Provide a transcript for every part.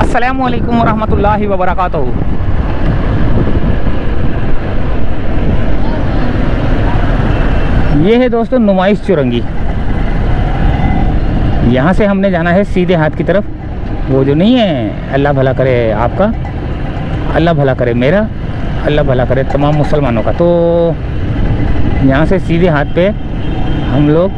अस्सलामु अलैकुम वरहमतुल्लाहि वबरकातुहू। ये है दोस्तों नुमाइश चुरंगी। यहाँ से हमने जाना है सीधे हाथ की तरफ। वो जो नहीं है, अल्लाह भला करे आपका, अल्लाह भला करे मेरा, अल्लाह भला करे तमाम मुसलमानों का। तो यहाँ से सीधे हाथ पे हम लोग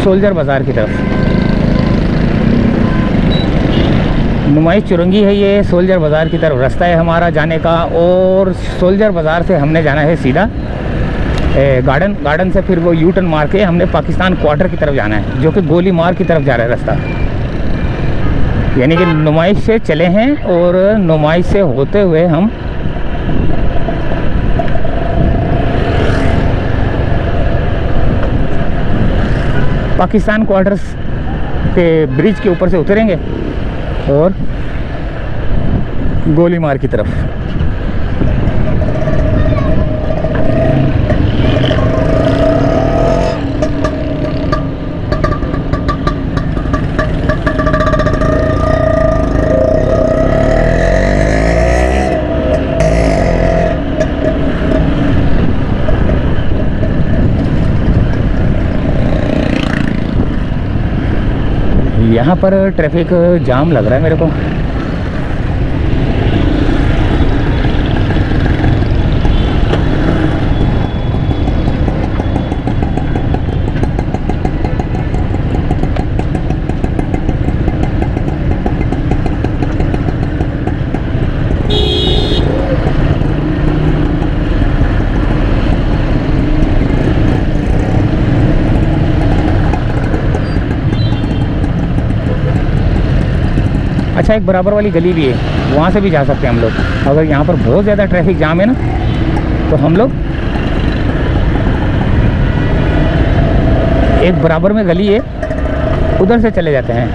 सोल्जर बाज़ार की तरफ। नुमाइश चुरंगी है ये, सोल्जर बाज़ार की तरफ रास्ता है हमारा जाने का। और सोल्जर बाज़ार से हमने जाना है सीधा गार्डन से फिर वो यू टर्न मार के हमने पाकिस्तान क्वार्टर की तरफ जाना है, जो कि गोली मार की तरफ जा रहा है रास्ता। यानी कि नुमाइश से चले हैं और नुमाइश से होते हुए हम पाकिस्तान क्वार्टर्स के ब्रिज के ऊपर से उतरेंगे और गोली मार की तरफ। यहाँ पर ट्रैफिक जाम लग रहा है मेरे को। अच्छा, एक बराबर वाली गली भी है, वहाँ से भी जा सकते हैं हम लोग। अगर यहाँ पर बहुत ज़्यादा ट्रैफिक जाम है ना, तो हम लोग एक बराबर में गली है, उधर से चले जाते हैं।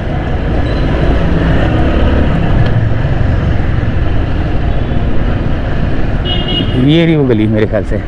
ये रही वो गली मेरे ख्याल से।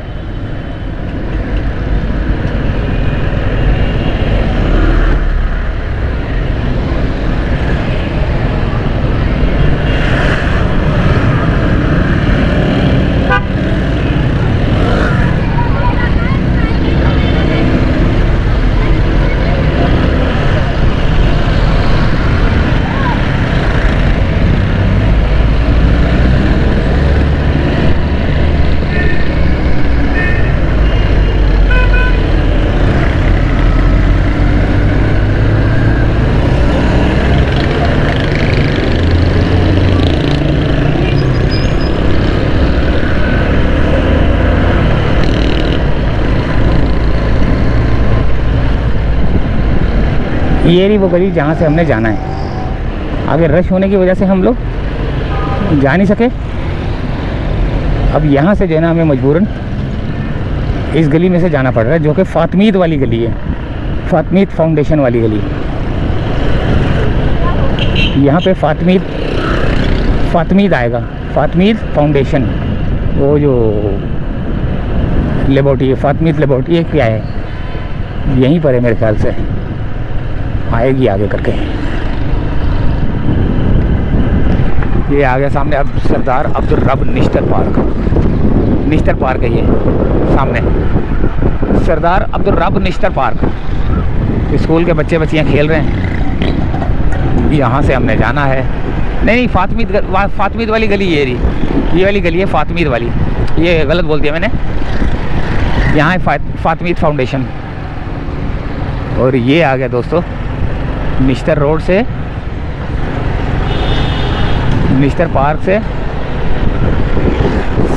ये रही वो गली जहाँ से हमने जाना है। आगे रश होने की वजह से हम लोग जा नहीं सके। अब यहाँ से जो है ना, हमें मजबूरन इस गली में से जाना पड़ रहा है, जो कि फातमीद वाली गली है, फातमीद फाउंडेशन वाली गली। यहाँ पे फातमीद आएगा, फातमीद फाउंडेशन। वो जो लेबोरेटरी है, फातमीद लेबोरेटरी है, क्या है, यहीं पर है मेरे ख्याल से, आएगी आगे करके। ये आ गया सामने अब सरदार अब्दुल रब निश्तर पार्क है ये सामने, सरदार अब्दुल रब निश्तर पार्क। स्कूल के बच्चे बच्चियाँ खेल रहे हैं। यहाँ से हमने जाना है। नहीं, फातमीद वाली गली ये रही, ये वाली गली है फातमीद वाली। ये गलत बोल दिया मैंने। यहाँ है फातमीद फाउंडेशन। और ये आ गया दोस्तों निश्तर रोड से, निश्तर पार्क से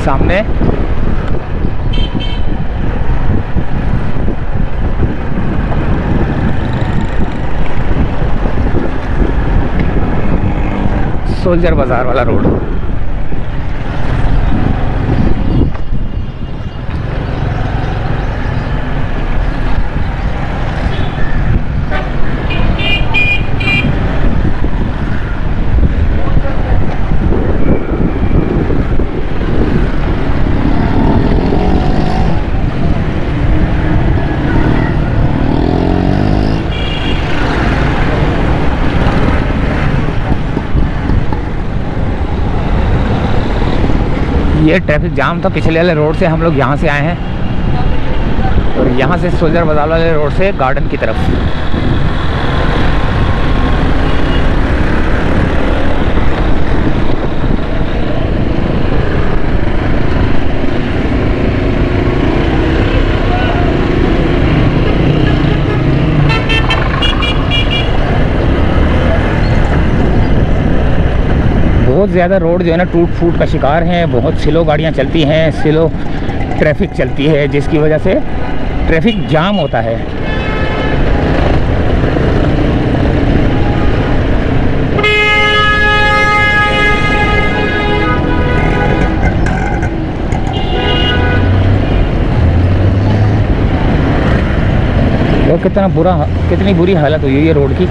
सामने सोल्जर बाज़ार वाला रोड। ये ट्रैफिक जाम था पिछले वाले रोड से, हम लोग यहाँ से आए हैं और यहाँ से सोल्जर बाजार वाले रोड से गार्डन की तरफ। बहुत ज़्यादा रोड जो है ना टूट फूट का शिकार हैं, बहुत स्लो गाड़ियाँ चलती हैं, स्लो ट्रैफिक चलती है, जिसकी वजह से ट्रैफिक जाम होता है। तो कितनी बुरी हालत हुई है रोड की।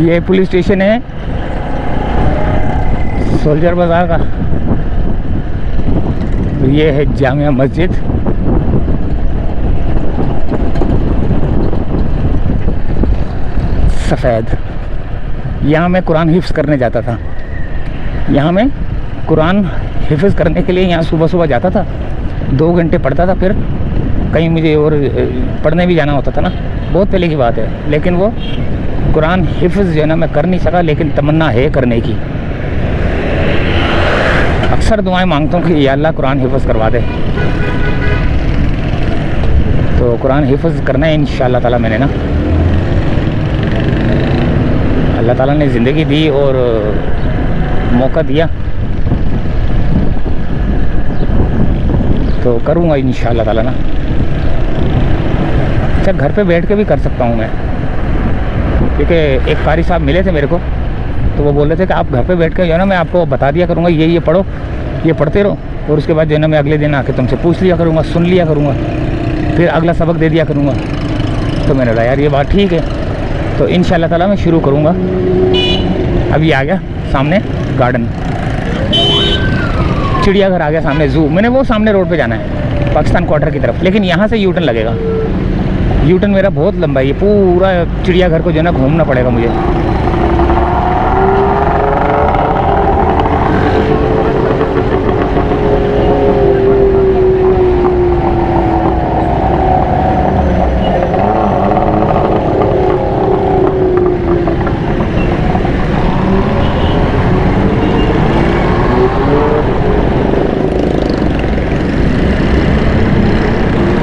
ये पुलिस स्टेशन है सोल्जर बाजार का। ये है जामिया मस्जिद। सफ़ेद। यहाँ मैं कुरान हिफ्ज़ करने जाता था। यहाँ मैं कुरान हिफ्ज़ करने के लिए यहाँ सुबह सुबह जाता था, 2 घंटे पढ़ता था, फिर कहीं मुझे और पढ़ने भी जाना होता था ना, बहुत पहले की बात है। लेकिन वो कुरान हिफ्ज़ जो है ना मैं कर नहीं सका, लेकिन तमन्ना है करने की। अक्सर दुआएं मांगता हूँ कि या अल्लाह कुरान हिफ्ज़ करवा दे। तो कुरान हिफ्ज़ करना है इंशाअल्लाह ताला। मैंने ना अल्लाह ताला ने ज़िंदगी दी और मौका दिया तो करूँगा इंशाअल्लाह ताला ना। अच्छा, घर पे बैठ के भी कर सकता हूँ मैं, क्योंकि एक कारी साहब मिले थे मेरे को, तो वो बोल रहे थे कि आप घर पे बैठ के जो है ना मैं आपको बता दिया करूँगा, ये पढ़ो, ये पढ़ते रहो, और उसके बाद जो है ना मैं अगले दिन आके तुमसे पूछ लिया करूँगा, सुन लिया करूँगा, फिर अगला सबक दे दिया करूँगा। तो मैंने कहा यार ये बात ठीक है, तो इंशाअल्लाह ताला मैं शुरू करूँगा। अभी आ गया सामने गार्डन, चिड़ियाघर आ गया सामने, ज़ू। मैंने वो सामने रोड पे जाना है पाकिस्तान क्वार्टर की तरफ, लेकिन यहाँ से यूटर्न लगेगा। यूटर्न मेरा बहुत लंबा है, ये पूरा चिड़ियाघर को जो है ना घूमना पड़ेगा मुझे।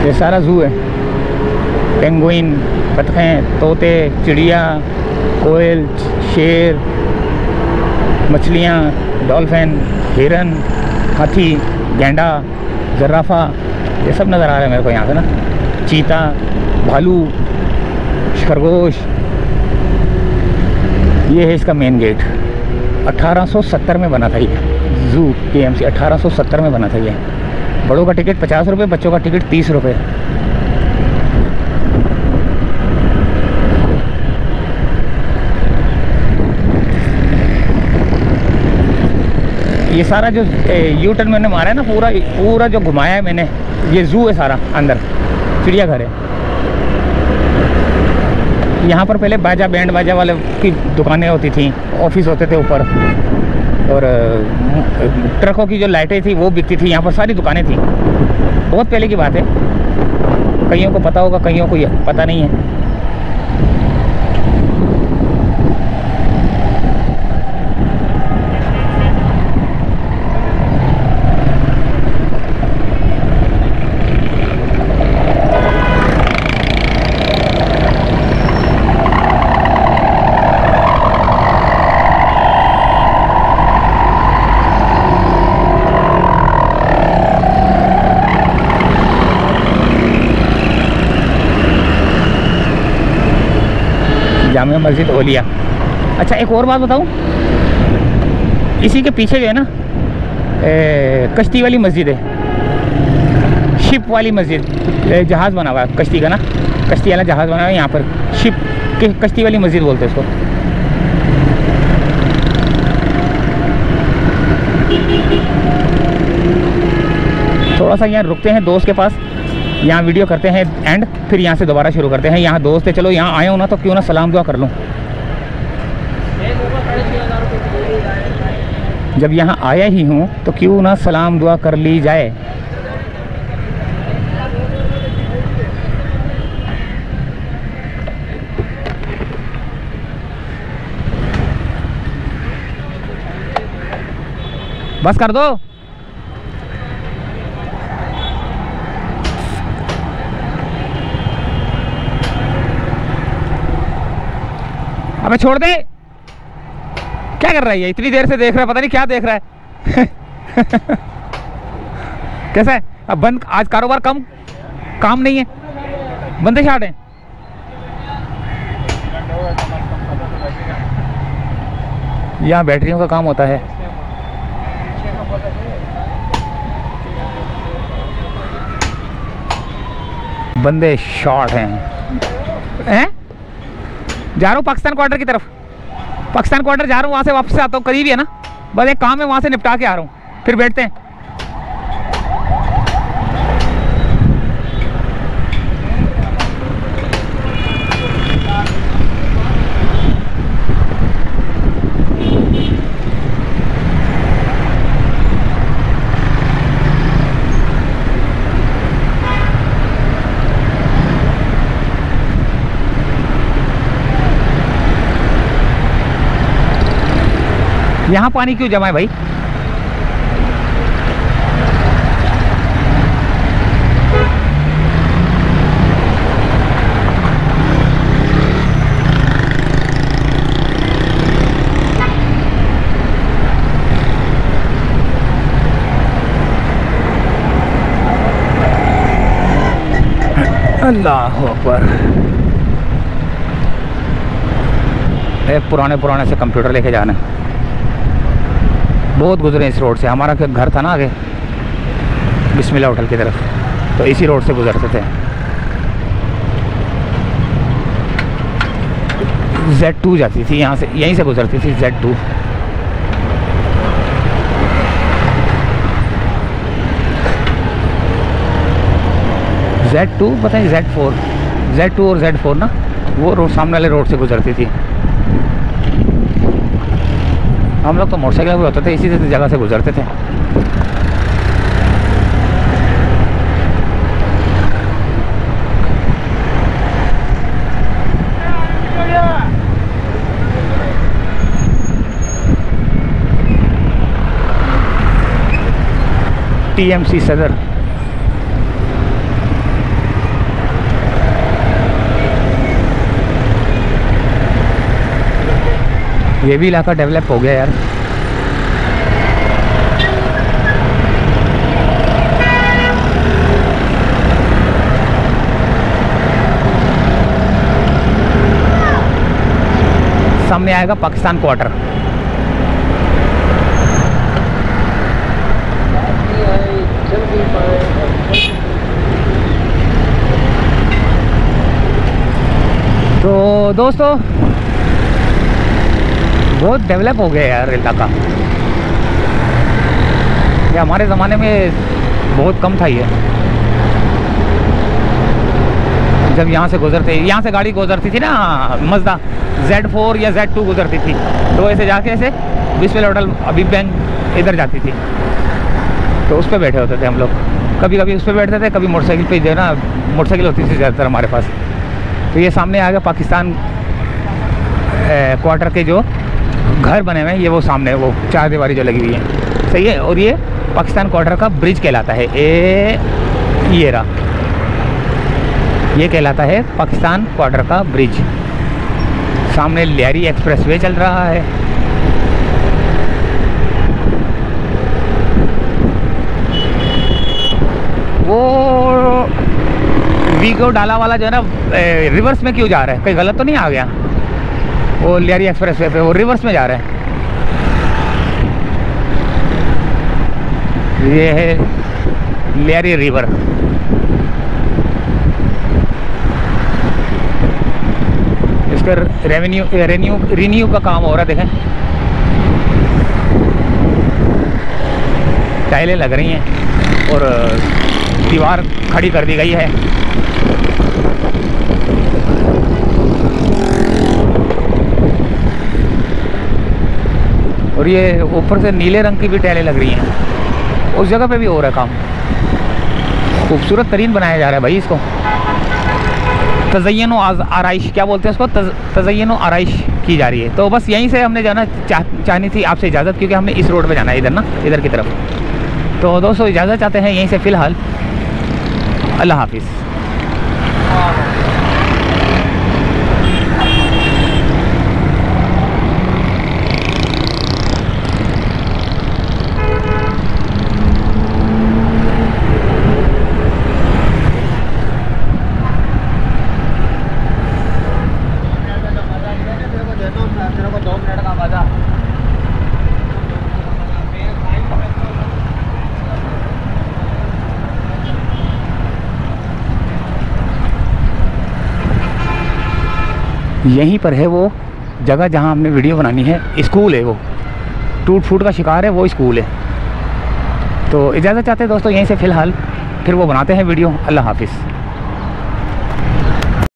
ये सारा ज़ू है, पेंगुइन, बतखें, तोते, चिड़िया, कोयल, शेर, मछलियाँ, डॉल्फिन, हिरन, हाथी, गैंडा, ज़राफ़ा, ये सब नज़र आ रहा है मेरे को यहाँ से ना। चीता, भालू, खरगोश। ये है इसका मेन गेट। 1870 में बना था ये ज़ू KMC, 1870 में बना था ये। बड़ों का टिकट 50 रुपये, बच्चों का टिकट 30 रुपये। ये सारा जो यूटर्न मैंने मारा है ना, पूरा जो घुमाया है मैंने, ये ज़ू है सारा, अंदर चिड़ियाघर है। यहाँ पर पहले बाजा, बैंड बाजा वाले की दुकानें होती थी, ऑफिस होते थे ऊपर, और ट्रकों की जो लाइटें थी वो बिकती थी। यहाँ पर सारी दुकानें थी, बहुत पहले की बात है। कईयों को पता होगा, कईयों को पता नहीं है। जामिया मस्जिद ओलिया। अच्छा एक और बात बताऊँ, इसी के पीछे जो है ना कश्ती वाली मस्जिद है, शिप वाली मस्जिद, जहाज़ बना हुआ है कश्ती का ना, कश्ती वाला जहाज़ बना हुआ है यहाँ पर, शिप के कश्ती वाली मस्जिद बोलते हैं इसको। थोड़ा सा यहाँ रुकते हैं दोस्त के पास, यहाँ वीडियो करते हैं एंड फिर यहाँ से दोबारा शुरू करते हैं। यहाँ दोस्त है, चलो यहाँ आए हो ना तो क्यों ना सलाम दुआ कर लूँ। जब यहाँ आया ही हूँ तो क्यों ना सलाम दुआ कर ली जाए। बस कर दो। अबे छोड़ दे, क्या कर रहा है ये, इतनी देर से देख रहा है, पता नहीं क्या देख रहा है। कैसा है अब, बंद आज कारोबार कम, काम नहीं है, बंदे शाट हैं। यहाँ बैटरियों का काम होता है। बंदे शॉर्ट हैं। जा रहा हूँ पाकिस्तान क्वार्टर की तरफ, पाकिस्तान क्वार्टर जा रहा हूँ, वहाँ से वापस आता हूँ, करीब ही है ना, बस एक काम है वहाँ से निपटा के आ रहा हूँ, फिर बैठते हैं। यहाँ पानी क्यों जमा है भाई? अल्लाह अकबर। पुराने से कंप्यूटर लेके जाना, बहुत गुजरे इस रोड से। हमारा घर था ना आगे बिस्मिल्लाह होटल की तरफ, तो इसी रोड से गुजरते थे। Z2 जाती थी यहाँ से, यहीं से गुजरती थी Z2। Z2 पता है, Z2 और Z4 ना, वो रोड सामने वाले रोड से गुजरती थी। हम लोग तो मोटरसाइकिल पे होते थे, इसी जगह से गुजरते थे। TMC सदर। ये भी इलाका डेवलप हो गया यार। सामने आएगा पाकिस्तान क्वार्टर। तो दोस्तों बहुत डेवलप हो गया यार इलाका, ये हमारे ज़माने में बहुत कम था ये। जब यहाँ से गुजरते, यहाँ से गाड़ी गुजरती थी ना मज़दा Z4 या Z2 गुजरती थी, तो ऐसे जाके ऐसे बिस्मिल्लाह होटल अभी बैंक इधर जाती थी, तो उस पर बैठे होते थे हम लोग। कभी कभी उस पर बैठते थे, कभी मोटरसाइकिल पे, जो है ना मोटरसाइकिल होती थी ज़्यादातर हमारे पास। तो ये सामने आ गया पाकिस्तान क्वार्टर के जो घर बने हुए हैं, ये वो सामने वो चार दीवारी जो लगी हुई है, सही है। और ये पाकिस्तान क्वार्टर का ब्रिज कहलाता है। ये रहा, ये कहलाता है पाकिस्तान क्वार्टर का ब्रिज। सामने लियारी एक्सप्रेसवे चल रहा है। वो वीगो डाला वाला जो है ना रिवर्स में क्यों जा रहा है, कहीं गलत तो नहीं आ गया? वो लियारी एक्सप्रेस वे पे वो रिवर्स में जा रहे हैं। ये है लियारी रिवर। इस पर रिन्यू का काम हो रहा है। देखें टाइलें लग रही हैं और दीवार खड़ी कर दी गई है। और ये ऊपर से नीले रंग की भी टाइलें लग रही हैं। उस जगह पे भी हो रहा है काम। खूबसूरत तरीन बनाया जा रहा है भाई इसको। तज़य्युन आराइश क्या बोलते हैं उसको, तज़य्युन आराइश की जा रही है। तो बस यहीं से हमने जाना चाहनी थी आपसे इजाज़त, क्योंकि हमने इस रोड पे जाना है, इधर ना, इधर की तरफ। तो दोस्तों इजाज़त चाहते हैं यहीं से फ़िलहाल। अल्लाह हाफिज़। यहीं पर है वो जगह जहां हमने वीडियो बनानी है। स्कूल है वो, टूट फूट का शिकार है वो स्कूल है। तो इजाज़त चाहते हैं दोस्तों यहीं से फ़िलहाल, फिर वो बनाते हैं वीडियो। अल्लाह हाफिज़।